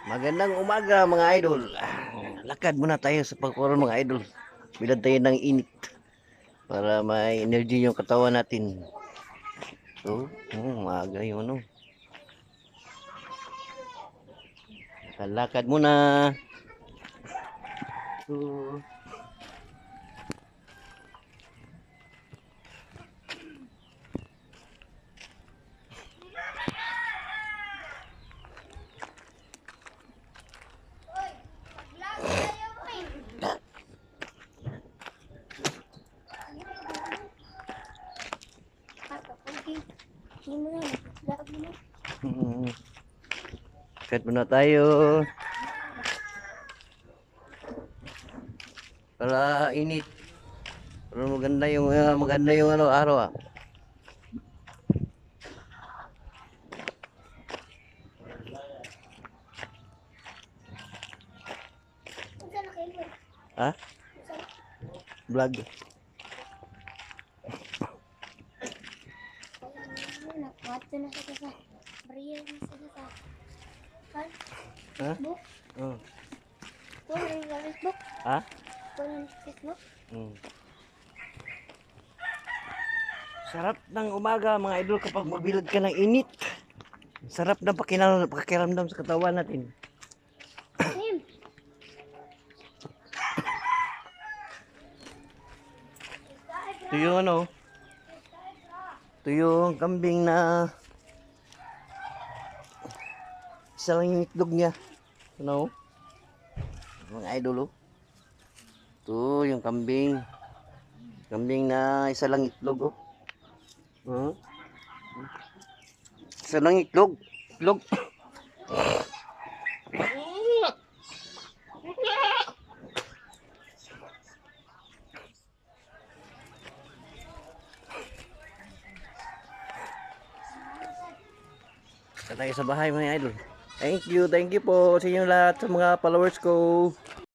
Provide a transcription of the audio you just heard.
Magandang umaga mga idol. Lakad muna tayo sa pagkukulo mga idol. Bilad tayo ng init para may energy yung katawan natin. So, umaga yung ano. Lakad muna. So, lakad muna tayo. Para init. Para maganda yung ano araw ah. Ha? Vlog. Wato na sa sa baril na sa kan Ha? book Oh. ko na Facebook Ha? ko na Facebook. Sarap ng umaga mga idol kapag mabilad ka ng init. Sarap ng pakiramdam sa katawan natin. Sim Ito yung ano, ito yung kambing na isa lang yung itlog niya. Ano? Mga idol oh. Ito yung kambing. Kambing na isa lang itlog oh. Huh? Isa lang itlog. Itlog. Sa tayo sa bahay mga idol. Thank you po sa inyo lahat sa mga followers ko.